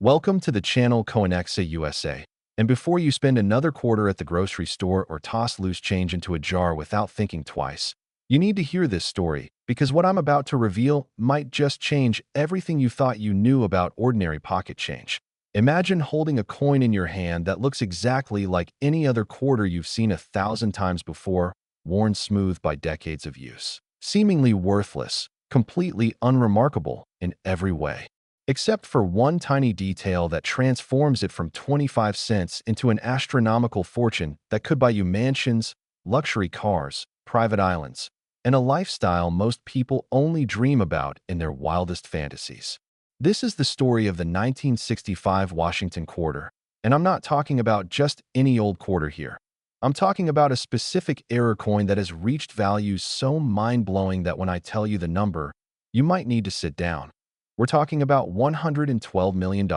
Welcome to the channel Coinexa USA. And before you spend another quarter at the grocery store or toss loose change into a jar without thinking twice, you need to hear this story because what I'm about to reveal might just change everything you thought you knew about ordinary pocket change. Imagine holding a coin in your hand that looks exactly like any other quarter you've seen 1,000 times before, worn smooth by decades of use. Seemingly worthless, completely unremarkable in every way, except for one tiny detail that transforms it from 25 cents into an astronomical fortune that could buy you mansions, luxury cars, private islands, and a lifestyle most people only dream about in their wildest fantasies. This is the story of the 1965 Washington quarter, and I'm not talking about just any old quarter here. I'm talking about a specific era coin that has reached values so mind-blowing that when I tell you the number, you might need to sit down. We're talking about $112 million.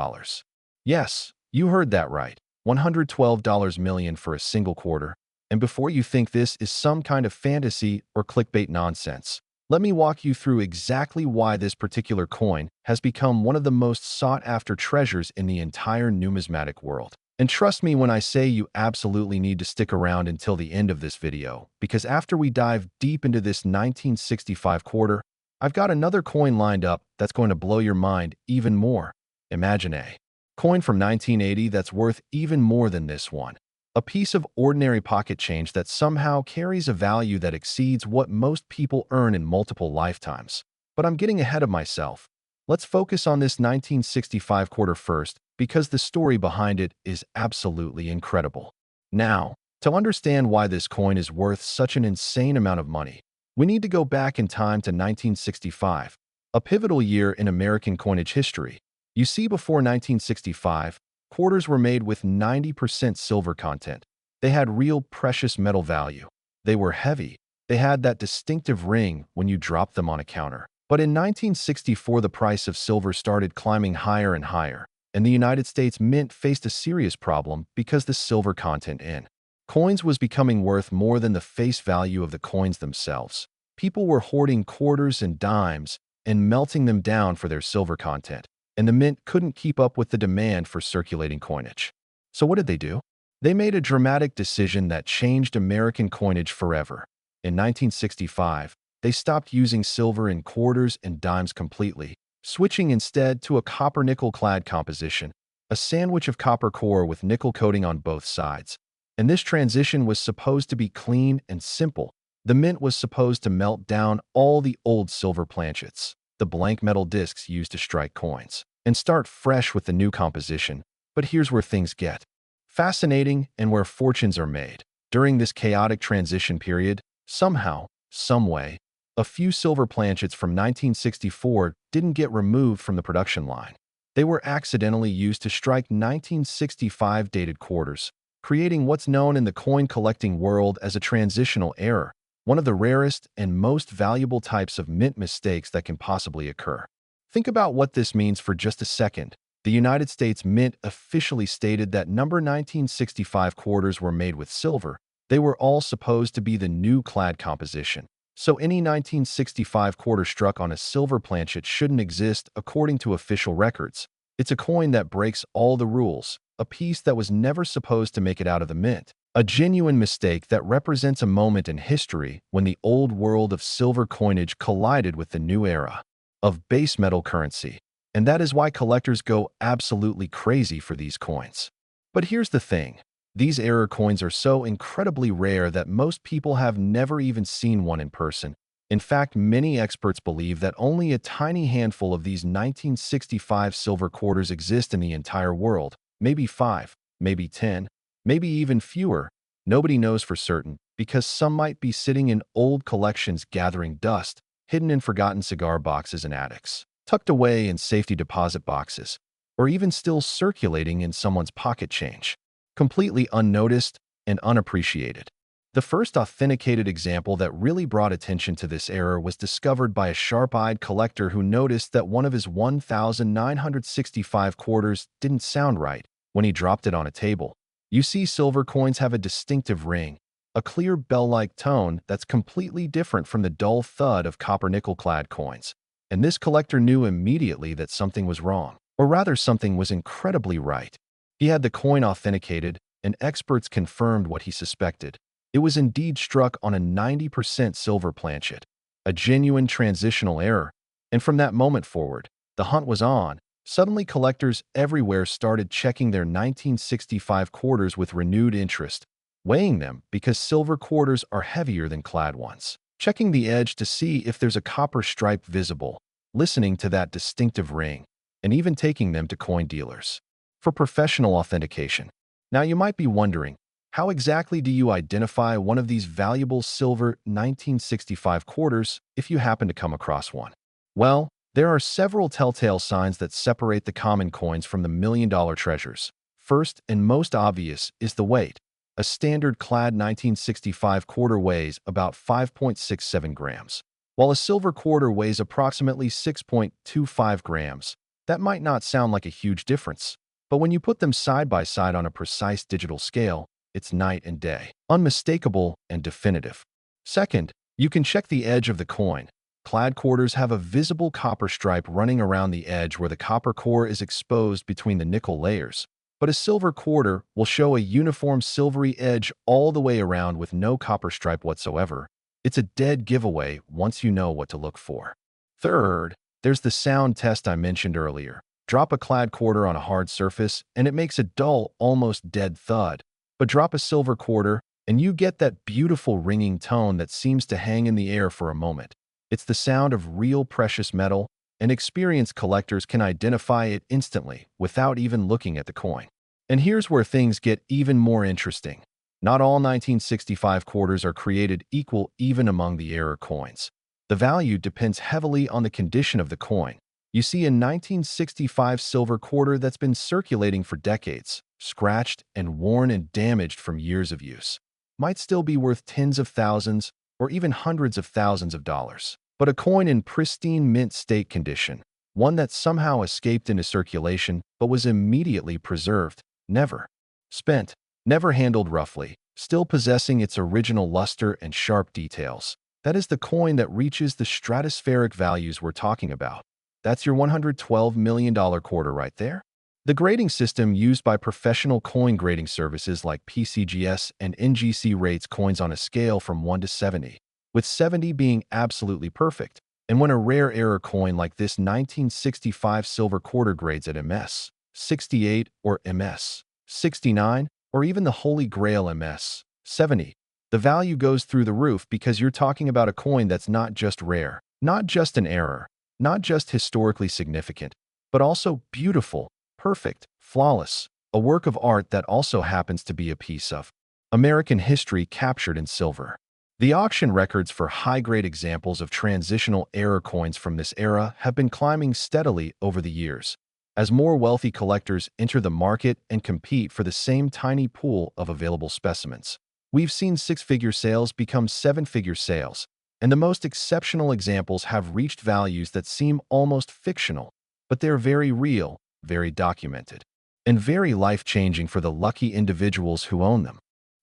Yes, you heard that right. $112 million for a single quarter. And before you think this is some kind of fantasy or clickbait nonsense, let me walk you through exactly why this particular coin has become one of the most sought-after treasures in the entire numismatic world. And trust me when I say you absolutely need to stick around until the end of this video, because after we dive deep into this 1965 quarter, I've got another coin lined up that's going to blow your mind even more. Imagine a coin from 1980 that's worth even more than this one. A piece of ordinary pocket change that somehow carries a value that exceeds what most people earn in multiple lifetimes. But I'm getting ahead of myself. Let's focus on this 1965 quarter first, because the story behind it is absolutely incredible. Now, to understand why this coin is worth such an insane amount of money, we need to go back in time to 1965, a pivotal year in American coinage history. You see, before 1965, quarters were made with 90% silver content. They had real precious metal value. They were heavy. They had that distinctive ring when you dropped them on a counter. But in 1964, the price of silver started climbing higher and higher, and the United States Mint faced a serious problem because the silver content in coins was becoming worth more than the face value of the coins themselves. People were hoarding quarters and dimes and melting them down for their silver content, and the mint couldn't keep up with the demand for circulating coinage. So what did they do? They made a dramatic decision that changed American coinage forever. In 1965, they stopped using silver in quarters and dimes completely, switching instead to a copper-nickel clad composition, a sandwich of copper core with nickel coating on both sides. And this transition was supposed to be clean and simple. The mint was supposed to melt down all the old silver planchets, the blank metal discs used to strike coins, and start fresh with the new composition. But here's where things get fascinating and where fortunes are made. During this chaotic transition period, somehow, someway, a few silver planchets from 1964 didn't get removed from the production line. They were accidentally used to strike 1965 dated quarters, creating what's known in the coin collecting world as a transitional error, one of the rarest and most valuable types of mint mistakes that can possibly occur. Think about what this means for just a second. The United States Mint officially stated that number 1965 quarters were made with silver. They were all supposed to be the new clad composition. So any 1965 quarter struck on a silver planchet shouldn't exist according to official records. It's a coin that breaks all the rules, a piece that was never supposed to make it out of the mint. A genuine mistake that represents a moment in history when the old world of silver coinage collided with the new era of base metal currency. And that is why collectors go absolutely crazy for these coins. But here's the thing. These error coins are so incredibly rare that most people have never even seen one in person. In fact, many experts believe that only a tiny handful of these 1965 silver quarters exist in the entire world. Maybe 5, maybe 10, maybe even fewer. Nobody knows for certain, because some might be sitting in old collections gathering dust, hidden in forgotten cigar boxes and attics, tucked away in safety deposit boxes, or even still circulating in someone's pocket change, completely unnoticed and unappreciated. The first authenticated example that really brought attention to this error was discovered by a sharp-eyed collector who noticed that one of his 1,965 quarters didn't sound right when he dropped it on a table. You see, silver coins have a distinctive ring, a clear bell-like tone that's completely different from the dull thud of copper-nickel-clad coins. And this collector knew immediately that something was wrong. Or rather, something was incredibly right. He had the coin authenticated, and experts confirmed what he suspected. It was indeed struck on a 90% silver planchet, a genuine transitional error. And from that moment forward, the hunt was on. Suddenly, collectors everywhere started checking their 1965 quarters with renewed interest, weighing them because silver quarters are heavier than clad ones, checking the edge to see if there's a copper stripe visible, listening to that distinctive ring, and even taking them to coin dealers for professional authentication. Now you might be wondering, how exactly do you identify one of these valuable silver 1965 quarters if you happen to come across one? Well, there are several telltale signs that separate the common coins from the million-dollar treasures. First and most obvious is the weight. A standard clad 1965 quarter weighs about 5.67 grams, while a silver quarter weighs approximately 6.25 grams. That might not sound like a huge difference, but when you put them side by side on a precise digital scale, it's night and day, unmistakable and definitive. Second, you can check the edge of the coin. Clad quarters have a visible copper stripe running around the edge where the copper core is exposed between the nickel layers. But a silver quarter will show a uniform silvery edge all the way around with no copper stripe whatsoever. It's a dead giveaway once you know what to look for. Third, there's the sound test I mentioned earlier. Drop a clad quarter on a hard surface, and it makes a dull, almost dead thud. But drop a silver quarter, and you get that beautiful ringing tone that seems to hang in the air for a moment. It's the sound of real precious metal, and experienced collectors can identify it instantly without even looking at the coin. And here's where things get even more interesting. Not all 1965 quarters are created equal even among the error coins. The value depends heavily on the condition of the coin. You see a 1965 silver quarter that's been circulating for decades, scratched and worn and damaged from years of use, might still be worth tens of thousands or even hundreds of thousands of dollars. But a coin in pristine mint state condition, one that somehow escaped into circulation but was immediately preserved, never spent, never handled roughly, still possessing its original luster and sharp details. That is the coin that reaches the stratospheric values we're talking about. That's your $112 million quarter right there. The grading system used by professional coin grading services like PCGS and NGC rates coins on a scale from 1 to 70, with 70 being absolutely perfect. And when a rare error coin like this 1965 silver quarter grades at MS 68 or MS 69, or even the Holy Grail MS 70, the value goes through the roof because you're talking about a coin that's not just rare, not just an error, not just historically significant, but also beautiful, perfect, flawless, a work of art that also happens to be a piece of American history captured in silver. The auction records for high-grade examples of transitional error coins from this era have been climbing steadily over the years, as more wealthy collectors enter the market and compete for the same tiny pool of available specimens. We've seen six-figure sales become seven-figure sales, and the most exceptional examples have reached values that seem almost fictional, but they're very real, very documented, and very life-changing for the lucky individuals who own them.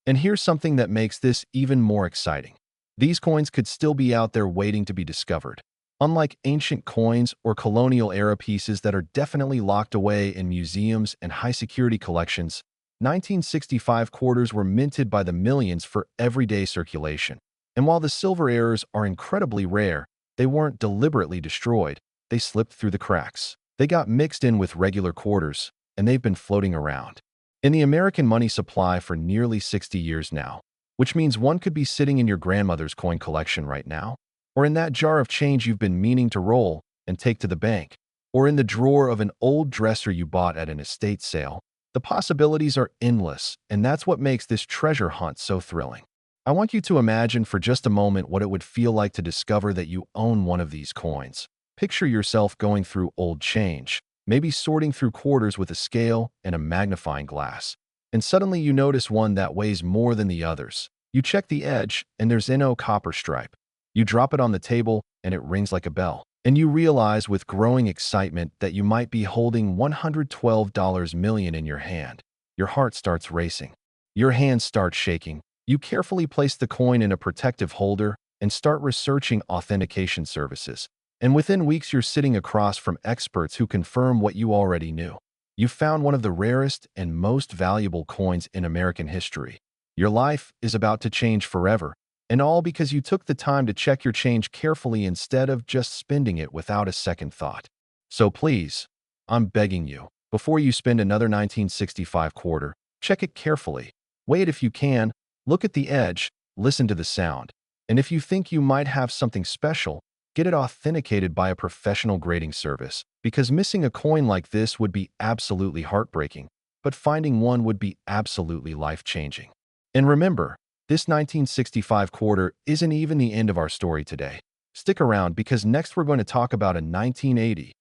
And here's something that makes this even more exciting. These coins could still be out there waiting to be discovered. Unlike ancient coins or colonial-era pieces that are definitely locked away in museums and high-security collections, 1965 quarters were minted by the millions for everyday circulation. And while the silver errors are incredibly rare, they weren't deliberately destroyed. They slipped through the cracks. They got mixed in with regular quarters, and they've been floating around in the American money supply for nearly 60 years now, which means one could be sitting in your grandmother's coin collection right now, or in that jar of change you've been meaning to roll and take to the bank, or in the drawer of an old dresser you bought at an estate sale. The possibilities are endless, and that's what makes this treasure hunt so thrilling. I want you to imagine for just a moment what it would feel like to discover that you own one of these coins. Picture yourself going through old change, maybe sorting through quarters with a scale and a magnifying glass, and suddenly you notice one that weighs more than the others. You check the edge, and there's no copper stripe. You drop it on the table, and it rings like a bell. And you realize with growing excitement that you might be holding $112 million in your hand. Your heart starts racing. Your hands start shaking. You carefully place the coin in a protective holder and start researching authentication services. And within weeks, you're sitting across from experts who confirm what you already knew. You found one of the rarest and most valuable coins in American history. Your life is about to change forever, and all because you took the time to check your change carefully instead of just spending it without a second thought. So please, I'm begging you, before you spend another 1965 quarter, check it carefully. Weigh it if you can, look at the edge, listen to the sound. And if you think you might have something special, get it authenticated by a professional grading service, because missing a coin like this would be absolutely heartbreaking, but finding one would be absolutely life-changing. And remember, this 1965 quarter isn't even the end of our story today. Stick around because next we're going to talk about a 1980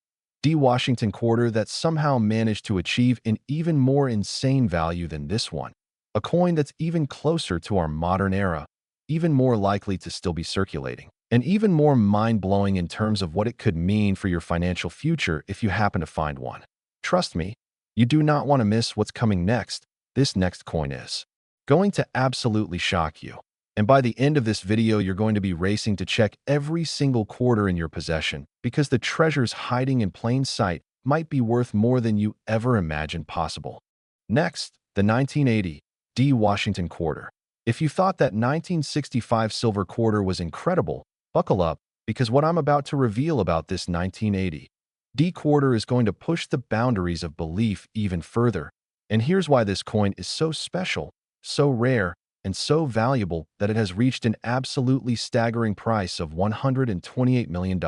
D Washington quarter that somehow managed to achieve an even more insane value than this one. A coin that's even closer to our modern era, even more likely to still be circulating, and even more mind-blowing in terms of what it could mean for your financial future if you happen to find one. Trust me, you do not want to miss what's coming next. This next coin is going to absolutely shock you. And by the end of this video, you're going to be racing to check every single quarter in your possession because the treasures hiding in plain sight might be worth more than you ever imagined possible. Next, the 1980 D Washington quarter. If you thought that 1965 silver quarter was incredible, buckle up because what I'm about to reveal about this 1980 D quarter is going to push the boundaries of belief even further. And here's why this coin is so special, so rare, and so valuable that it has reached an absolutely staggering price of $128 million.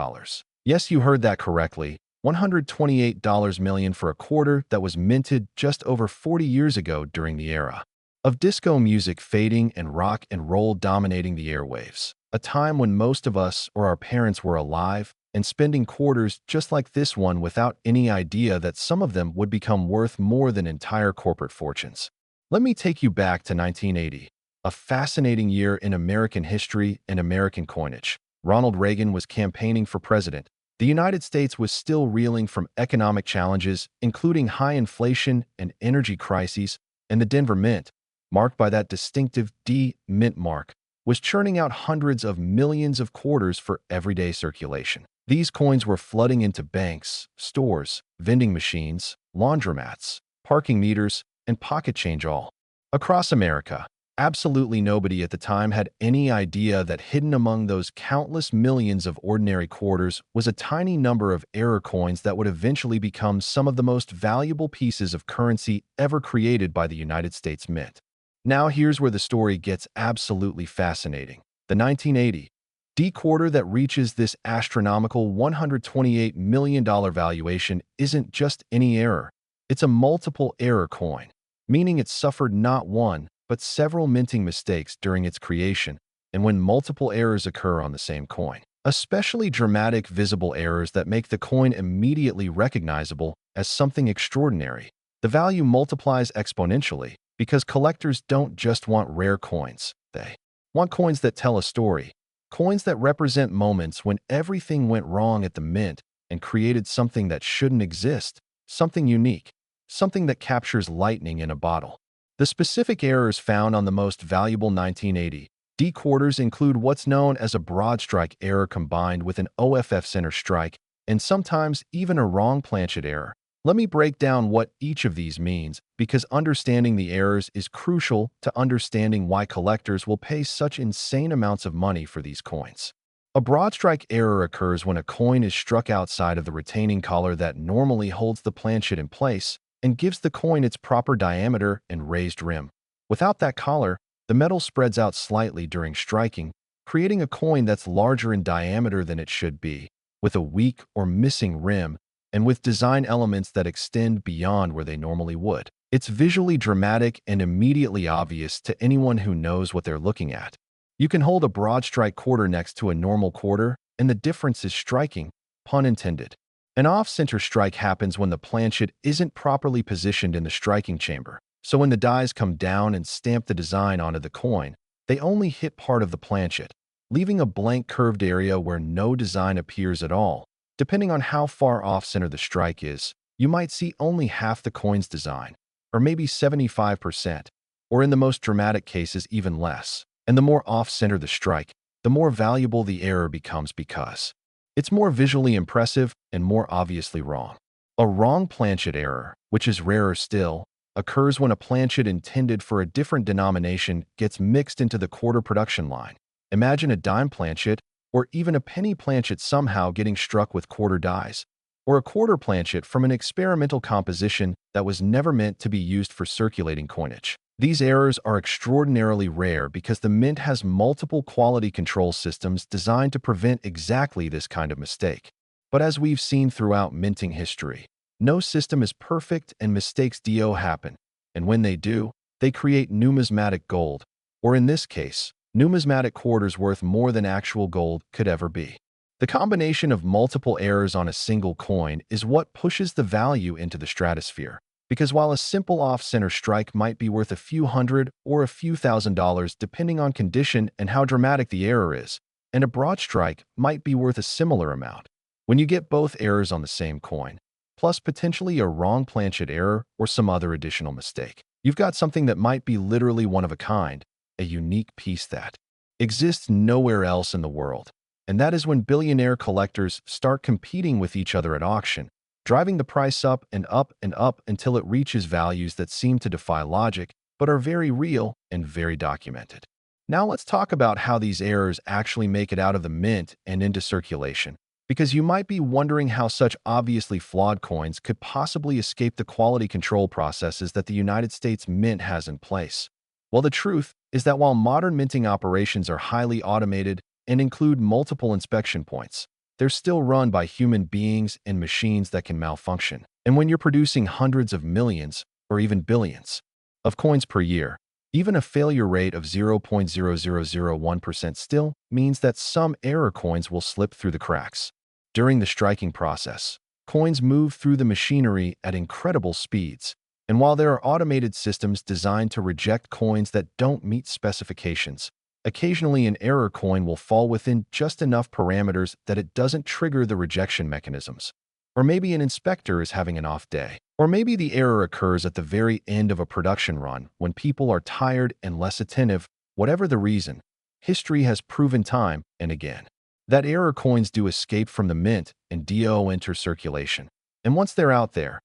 Yes, you heard that correctly. $128 million for a quarter that was minted just over 40 years ago during the era of disco music fading and rock and roll dominating the airwaves. A time when most of us or our parents were alive and spending quarters just like this one without any idea that some of them would become worth more than entire corporate fortunes. Let me take you back to 1980, a fascinating year in American history and American coinage. Ronald Reagan was campaigning for president. The United States was still reeling from economic challenges, including high inflation and energy crises, and the Denver Mint, marked by that distinctive D Mint mark, was churning out hundreds of millions of quarters for everyday circulation. These coins were flooding into banks, stores, vending machines, laundromats, parking meters, and pocket change all across America. Absolutely nobody at the time had any idea that hidden among those countless millions of ordinary quarters was a tiny number of error coins that would eventually become some of the most valuable pieces of currency ever created by the United States Mint. Now here's where the story gets absolutely fascinating. The 1980 D quarter that reaches this astronomical $128 million valuation isn't just any error. It's a multiple error coin, meaning it suffered not one, but several minting mistakes during its creation, and when multiple errors occur on the same coin. Especially dramatic visible errors that make the coin immediately recognizable as something extraordinary. The value multiplies exponentially because collectors don't just want rare coins. They want coins that tell a story, coins that represent moments when everything went wrong at the mint and created something that shouldn't exist, something unique, something that captures lightning in a bottle. The specific errors found on the most valuable 1980 D quarters include what's known as a broad strike error combined with an OFF center strike, and sometimes even a wrong planchet error. Let me break down what each of these means, because understanding the errors is crucial to understanding why collectors will pay such insane amounts of money for these coins. A broad strike error occurs when a coin is struck outside of the retaining collar that normally holds the planchet in place and gives the coin its proper diameter and raised rim. Without that collar, the metal spreads out slightly during striking, creating a coin that's larger in diameter than it should be, with a weak or missing rim, and with design elements that extend beyond where they normally would. It's visually dramatic and immediately obvious to anyone who knows what they're looking at. You can hold a broad strike quarter next to a normal quarter, and the difference is striking, pun intended. An off-center strike happens when the planchet isn't properly positioned in the striking chamber. So when the dies come down and stamp the design onto the coin, they only hit part of the planchet, leaving a blank curved area where no design appears at all. Depending on how far off-center the strike is, you might see only half the coin's design, or maybe 75%, or in the most dramatic cases even less. And the more off-center the strike, the more valuable the error becomes because It's more visually impressive and more obviously wrong. A wrong planchet error, which is rarer still, occurs when a planchet intended for a different denomination gets mixed into the quarter production line. Imagine a dime planchet or even a penny planchet somehow getting struck with quarter dies, or a quarter planchet from an experimental composition that was never meant to be used for circulating coinage. These errors are extraordinarily rare because the mint has multiple quality control systems designed to prevent exactly this kind of mistake. But as we've seen throughout minting history, no system is perfect and mistakes do happen. And when they do, they create numismatic gold, or in this case, numismatic quarters worth more than actual gold could ever be. The combination of multiple errors on a single coin is what pushes the value into the stratosphere. Because while a simple off-center strike might be worth a few hundred or a few $1,000s depending on condition and how dramatic the error is, and a broad strike might be worth a similar amount. When you get both errors on the same coin, plus potentially a wrong planchet error or some other additional mistake, you've got something that might be literally one of a kind, a unique piece that exists nowhere else in the world. And that is when billionaire collectors start competing with each other at auction, driving the price up and up and up until it reaches values that seem to defy logic, but are very real and very documented. Now let's talk about how these errors actually make it out of the mint and into circulation, because you might be wondering how such obviously flawed coins could possibly escape the quality control processes that the United States Mint has in place. Well, the truth is that while modern minting operations are highly automated and include multiple inspection points, they're still run by human beings and machines that can malfunction. And when you're producing hundreds of millions, or even billions, of coins per year, even a failure rate of 0.0001% still means that some error coins will slip through the cracks. During the striking process, coins move through the machinery at incredible speeds, and while there are automated systems designed to reject coins that don't meet specifications, occasionally an error coin will fall within just enough parameters that it doesn't trigger the rejection mechanisms. Or maybe an inspector is having an off day. Or maybe the error occurs at the very end of a production run when people are tired and less attentive. Whatever the reason, history has proven time and again that error coins do escape from the mint and do enter circulation. And once they're out there,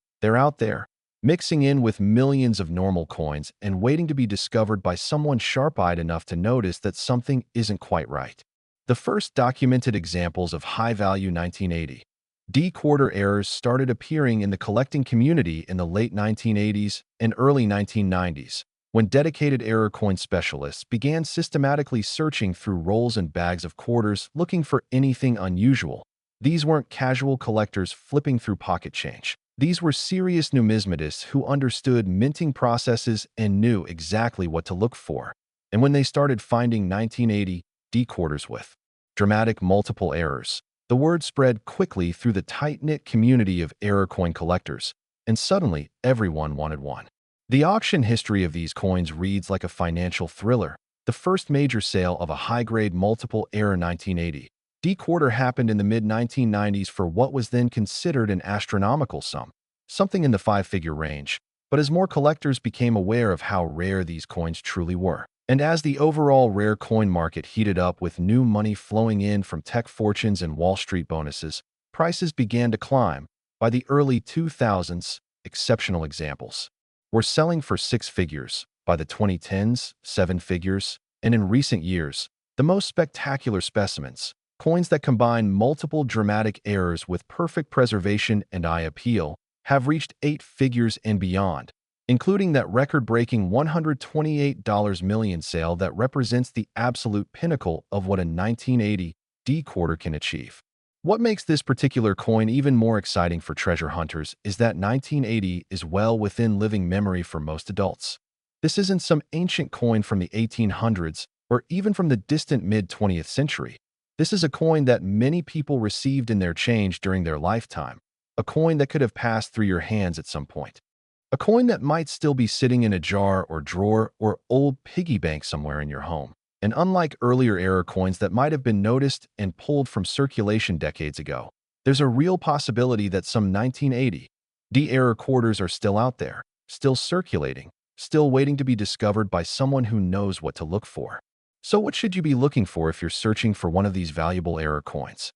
mixing in with millions of normal coins and waiting to be discovered by someone sharp-eyed enough to notice that something isn't quite right. The first documented examples of high-value 1980 D-quarter errors started appearing in the collecting community in the late 1980s and early 1990s, when dedicated error coin specialists began systematically searching through rolls and bags of quarters looking for anything unusual. These weren't casual collectors flipping through pocket change. These were serious numismatists who understood minting processes and knew exactly what to look for. And when they started finding 1980 D-quarters with dramatic multiple errors, the word spread quickly through the tight-knit community of error coin collectors, and suddenly everyone wanted one. The auction history of these coins reads like a financial thriller. The first major sale of a high-grade multiple error 1980 D-quarter happened in the mid-1990s for what was then considered an astronomical sum, something in the five-figure range. But as more collectors became aware of how rare these coins truly were, and as the overall rare coin market heated up with new money flowing in from tech fortunes and Wall Street bonuses, prices began to climb. By the early 2000s, exceptional examples were selling for six figures. By the 2010s, seven figures, and in recent years, the most spectacular specimens, coins that combine multiple dramatic errors with perfect preservation and eye appeal, have reached eight figures and beyond, including that record-breaking $128 million sale that represents the absolute pinnacle of what a 1980 D-quarter can achieve. What makes this particular coin even more exciting for treasure hunters is that 1980 is well within living memory for most adults. This isn't some ancient coin from the 1800s or even from the distant mid-20th century. This is a coin that many people received in their change during their lifetime, a coin that could have passed through your hands at some point. A coin that might still be sitting in a jar or drawer or old piggy bank somewhere in your home. And unlike earlier error coins that might have been noticed and pulled from circulation decades ago, there's a real possibility that some 1980 D-error quarters are still out there, still circulating, still waiting to be discovered by someone who knows what to look for. So what should you be looking for if you're searching for one of these valuable error coins?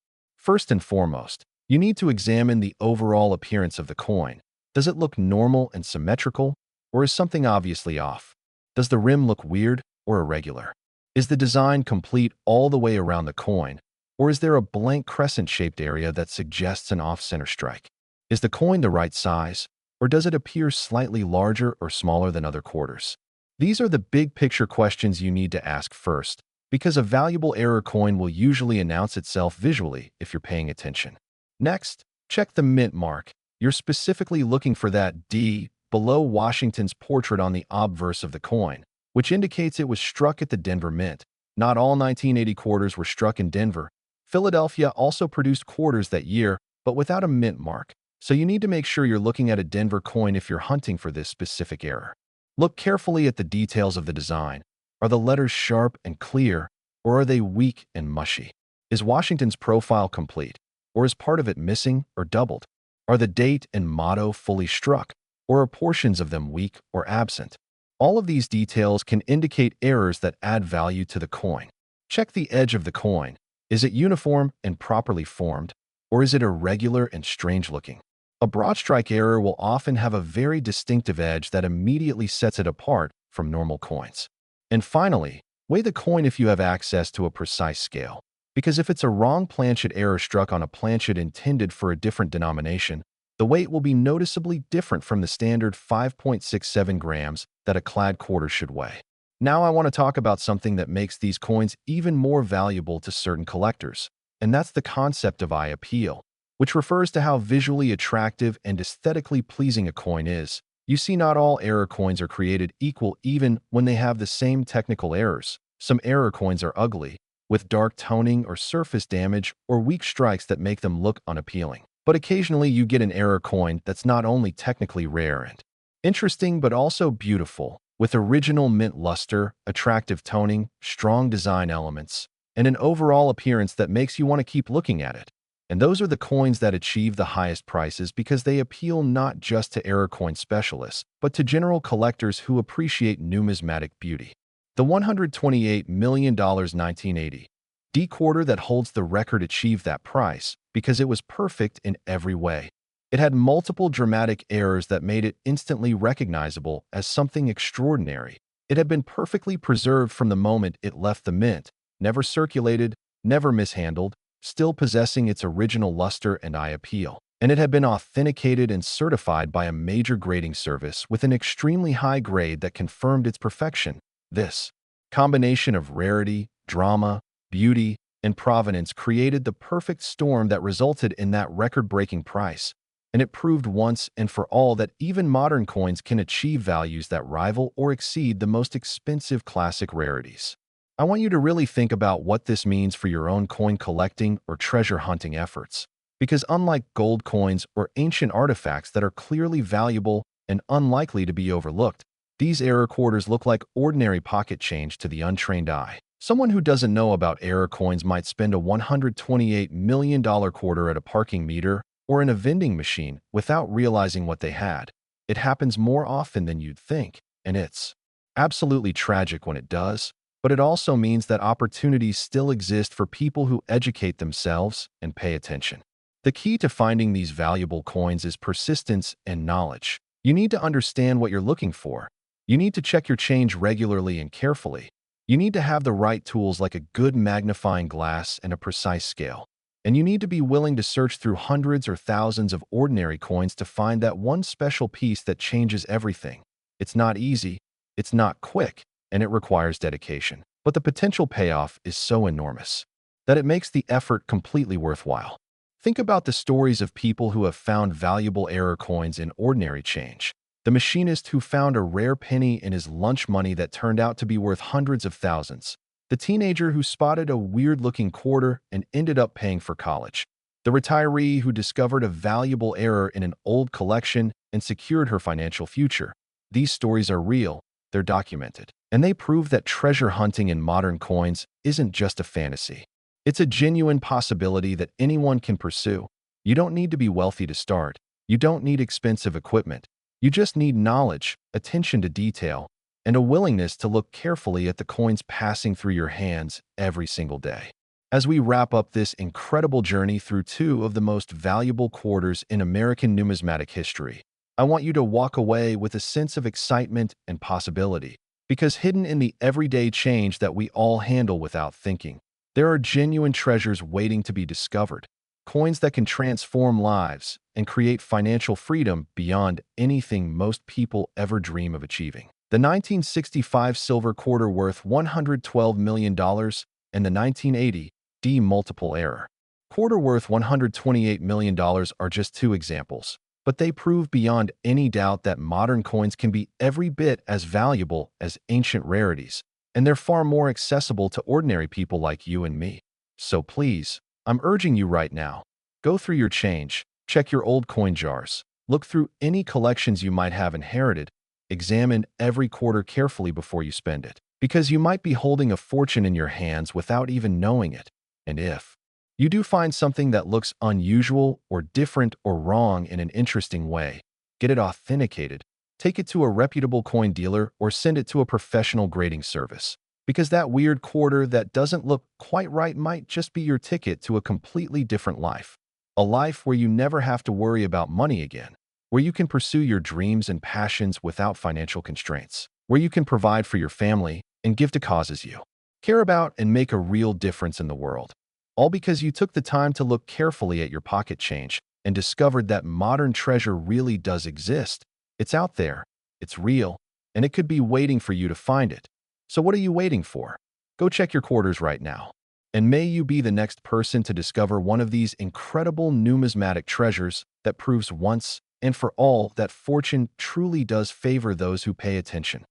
First and foremost, you need to examine the overall appearance of the coin. Does it look normal and symmetrical, or is something obviously off? Does the rim look weird or irregular? Is the design complete all the way around the coin, or is there a blank crescent-shaped area that suggests an off-center strike? Is the coin the right size, or does it appear slightly larger or smaller than other quarters? These are the big-picture questions you need to ask first, because a valuable error coin will usually announce itself visually if you're paying attention. Next, check the mint mark. You're specifically looking for that D below Washington's portrait on the obverse of the coin, which indicates it was struck at the Denver Mint. Not all 1980 quarters were struck in Denver. Philadelphia also produced quarters that year, but without a mint mark. So you need to make sure you're looking at a Denver coin if you're hunting for this specific error. Look carefully at the details of the design. Are the letters sharp and clear, or are they weak and mushy? Is Washington's profile complete, or is part of it missing or doubled? Are the date and motto fully struck, or are portions of them weak or absent? All of these details can indicate errors that add value to the coin. Check the edge of the coin. Is it uniform and properly formed, or is it irregular and strange-looking? A broad strike error will often have a very distinctive edge that immediately sets it apart from normal coins. And finally, weigh the coin if you have access to a precise scale. Because if it's a wrong planchet error struck on a planchet intended for a different denomination, the weight will be noticeably different from the standard 5.67 grams that a clad quarter should weigh. Now I want to talk about something that makes these coins even more valuable to certain collectors, and that's the concept of eye appeal, which refers to how visually attractive and aesthetically pleasing a coin is. You see, not all error coins are created equal even when they have the same technical errors. Some error coins are ugly, with dark toning or surface damage or weak strikes that make them look unappealing. But occasionally you get an error coin that's not only technically rare and interesting but also beautiful, with original mint luster, attractive toning, strong design elements, and an overall appearance that makes you want to keep looking at it. And those are the coins that achieve the highest prices because they appeal not just to error coin specialists, but to general collectors who appreciate numismatic beauty. The $128 million 1980 D quarter that holds the record achieved that price because it was perfect in every way. It had multiple dramatic errors that made it instantly recognizable as something extraordinary. It had been perfectly preserved from the moment it left the mint, never circulated, never mishandled, still possessing its original luster and eye appeal. And it had been authenticated and certified by a major grading service with an extremely high grade that confirmed its perfection. This combination of rarity, drama, beauty, and provenance created the perfect storm that resulted in that record-breaking price. And it proved once and for all that even modern coins can achieve values that rival or exceed the most expensive classic rarities. I want you to really think about what this means for your own coin collecting or treasure hunting efforts. Because unlike gold coins or ancient artifacts that are clearly valuable and unlikely to be overlooked, these error quarters look like ordinary pocket change to the untrained eye. Someone who doesn't know about error coins might spend a $128 million quarter at a parking meter or in a vending machine without realizing what they had. It happens more often than you'd think, and it's absolutely tragic when it does, but it also means that opportunities still exist for people who educate themselves and pay attention. The key to finding these valuable coins is persistence and knowledge. You need to understand what you're looking for. You need to check your change regularly and carefully. You need to have the right tools like a good magnifying glass and a precise scale. And you need to be willing to search through hundreds or thousands of ordinary coins to find that one special piece that changes everything. It's not easy, it's not quick, and it requires dedication. But the potential payoff is so enormous that it makes the effort completely worthwhile. Think about the stories of people who have found valuable error coins in ordinary change. The machinist who found a rare penny in his lunch money that turned out to be worth hundreds of thousands. The teenager who spotted a weird-looking quarter and ended up paying for college. The retiree who discovered a valuable error in an old collection and secured her financial future. These stories are real, they're documented, and they prove that treasure hunting in modern coins isn't just a fantasy. It's a genuine possibility that anyone can pursue. You don't need to be wealthy to start. You don't need expensive equipment. You just need knowledge, attention to detail, and a willingness to look carefully at the coins passing through your hands every single day. As we wrap up this incredible journey through two of the most valuable quarters in American numismatic history, I want you to walk away with a sense of excitement and possibility, because hidden in the everyday change that we all handle without thinking, there are genuine treasures waiting to be discovered, coins that can transform lives and create financial freedom beyond anything most people ever dream of achieving. The 1965 silver quarter worth $112 million and the 1980 multiple error quarter worth $128 million are just two examples, but they prove beyond any doubt that modern coins can be every bit as valuable as ancient rarities, and they're far more accessible to ordinary people like you and me. So please, I'm urging you right now, go through your change, check your old coin jars, look through any collections you might have inherited, examine every quarter carefully before you spend it, because you might be holding a fortune in your hands without even knowing it. And if you do find something that looks unusual or different or wrong in an interesting way, get it authenticated, take it to a reputable coin dealer, or send it to a professional grading service. Because that weird quarter that doesn't look quite right might just be your ticket to a completely different life. A life where you never have to worry about money again, where you can pursue your dreams and passions without financial constraints, where you can provide for your family and give to causes you care about and make a real difference in the world. All because you took the time to look carefully at your pocket change and discovered that modern treasure really does exist. It's out there, it's real, and it could be waiting for you to find it. So what are you waiting for? Go check your quarters right now. And may you be the next person to discover one of these incredible numismatic treasures that proves once and for all that fortune truly does favor those who pay attention.